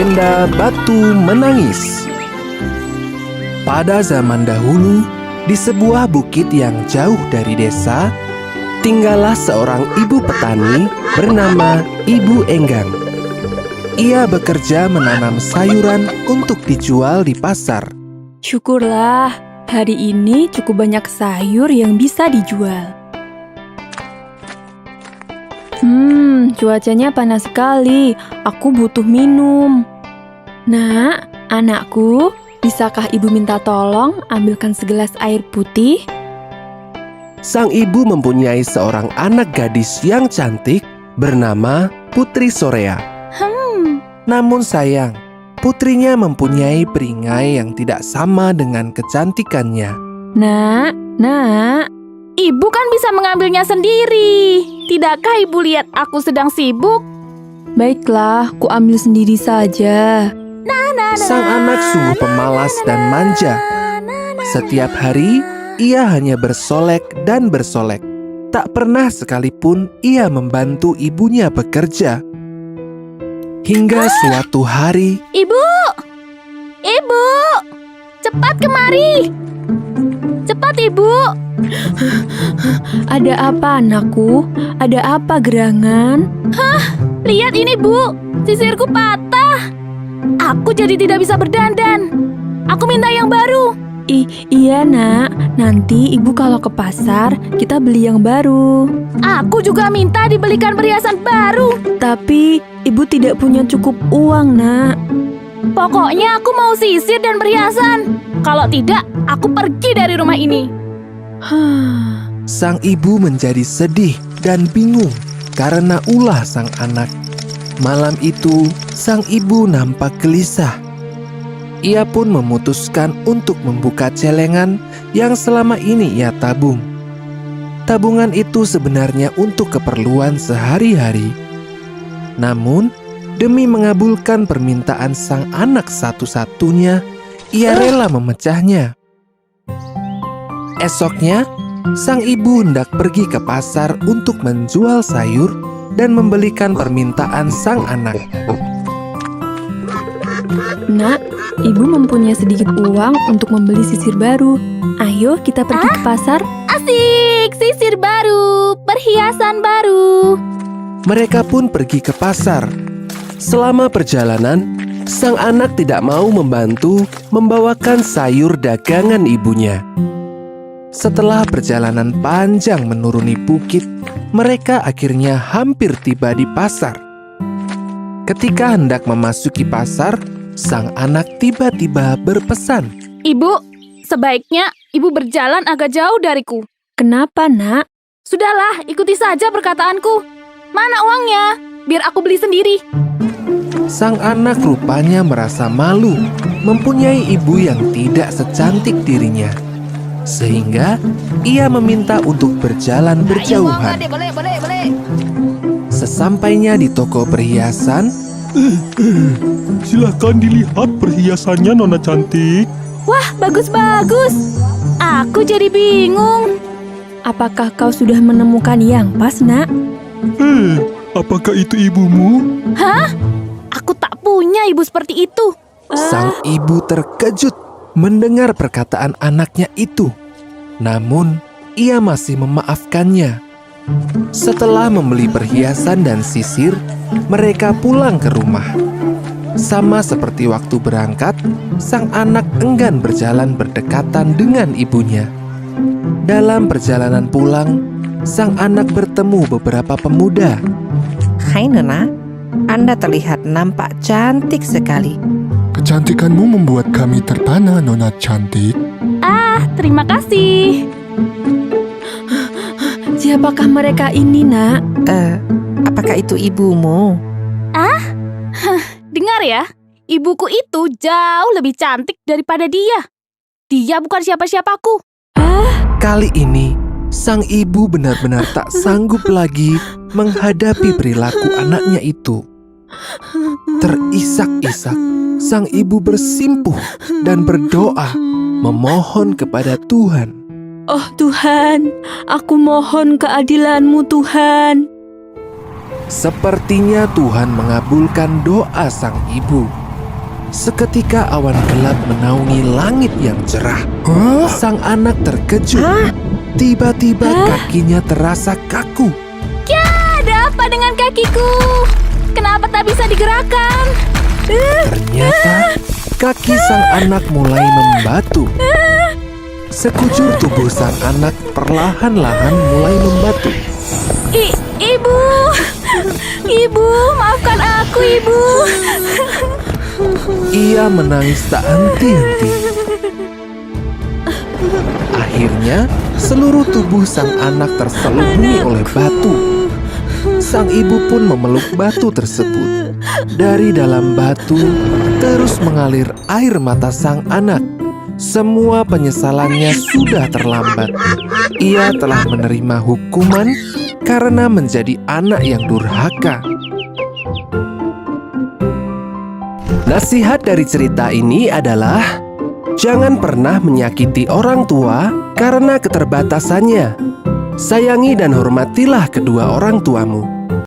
Legenda Batu Menangis. Pada zaman dahulu, di sebuah bukit yang jauh dari desa, tinggallah seorang ibu petani bernama Ibu Enggang. Ia bekerja menanam sayuran untuk dijual di pasar. Syukurlah, hari ini cukup banyak sayur yang bisa dijual. Cuacanya panas sekali. Aku butuh minum. Nak, anakku, bisakah ibu minta tolong ambilkan segelas air putih? Sang ibu mempunyai seorang anak gadis yang cantik bernama Putri Sorea. Namun sayang, putrinya mempunyai perisai yang tidak sama dengan kecantikannya. Nak, Ibu kan bisa mengambilnya sendiri. Tidakkah ibu lihat aku sedang sibuk? baiklah, ku ambil sendiri saja. Sang anak sungguh pemalas dan manja. Setiap hari, ia hanya bersolek dan bersolek. Tak pernah sekalipun ia membantu ibunya bekerja. Hingga suatu hari, Ibu! Cepat kemari! Cepat, Ibu! Ada apa, anakku? Ada apa gerangan? Lihat ini, Bu. Sisirku patah. Aku jadi tidak bisa berdandan. Aku minta yang baru. Iya, Nak. Nanti ibu kalau ke pasar, kita beli yang baru. Aku juga minta dibelikan perhiasan baru. Tapi ibu tidak punya cukup uang, Nak. Pokoknya aku mau sisir dan perhiasan. Kalau tidak, aku pergi dari rumah ini. sang ibu menjadi sedih dan bingung karena ulah sang anak. Malam itu, sang ibu nampak gelisah. Ia pun memutuskan untuk membuka celengan yang selama ini ia tabung. Tabungan itu sebenarnya untuk keperluan sehari-hari. Namun, demi mengabulkan permintaan sang anak satu-satunya, ia rela memecahnya. Esoknya, sang ibu hendak pergi ke pasar untuk menjual sayur dan membelikan permintaan sang anak. Nak, ibu mempunyai sedikit uang untuk membeli sisir baru. Ayo kita pergi ke pasar. Asik, sisir baru, perhiasan baru. Mereka pun pergi ke pasar. Selama perjalanan, sang anak tidak mau membantu membawakan sayur dagangan ibunya. Setelah perjalanan panjang menuruni bukit, mereka akhirnya hampir tiba di pasar. Ketika hendak memasuki pasar, sang anak tiba-tiba berpesan, Ibu, sebaiknya ibu berjalan agak jauh dariku. Kenapa, Nak? Sudahlah, ikuti saja perkataanku. Mana uangnya? Biar aku beli sendiri. sang anak rupanya merasa malu mempunyai ibu yang tidak secantik dirinya. Sehingga ia meminta untuk berjalan berjauhan. Sesampainya di toko perhiasan, Silakan dilihat perhiasannya, Nona cantik. Wah, bagus-bagus. Aku jadi bingung. Apakah kau sudah menemukan yang pas, Nak? Apakah itu ibumu? Hah? Aku tak punya ibu seperti itu. sang ibu terkejut mendengar perkataan anaknya itu. Namun, ia masih memaafkannya. Setelah membeli perhiasan dan sisir, mereka pulang ke rumah. Sama seperti waktu berangkat, sang anak enggan berjalan berdekatan dengan ibunya. Dalam perjalanan pulang, sang anak bertemu beberapa pemuda. Hai Nona, Anda terlihat nampak cantik sekali. Kecantikanmu membuat kami terpana, Nona cantik. Terima kasih. Siapakah mereka ini, Nak? Apakah itu ibumu? Dengar ya, ibuku itu jauh lebih cantik daripada dia. Dia bukan siapa-siapaku. Kali ini, sang ibu benar-benar tak sanggup lagi menghadapi perilaku anaknya itu. Terisak-isak, sang ibu bersimpuh dan berdoa memohon kepada Tuhan. Oh Tuhan, aku mohon keadilan-Mu Tuhan. Sepertinya Tuhan mengabulkan doa sang ibu. Seketika awan gelap menaungi langit yang cerah. Hah? Sang anak terkejut. Tiba-tiba kakinya terasa kaku. Ada apa dengan kakiku? Kenapa tak bisa digerakkan? Ternyata kaki sang anak mulai membatu. Sekujur tubuh sang anak perlahan-lahan mulai membatu. Ibu, ibu, maafkan aku, ibu. Ia menangis tak henti-henti. Akhirnya, seluruh tubuh sang anak terselubungi oleh batu. Sang ibu pun memeluk batu tersebut. Dari dalam batu, terus mengalir air mata sang anak. Semua penyesalannya sudah terlambat. Ia telah menerima hukuman karena menjadi anak yang durhaka. Nasihat dari cerita ini adalah jangan pernah menyakiti orang tua karena keterbatasannya. Sayangi dan hormatilah kedua orang tuamu.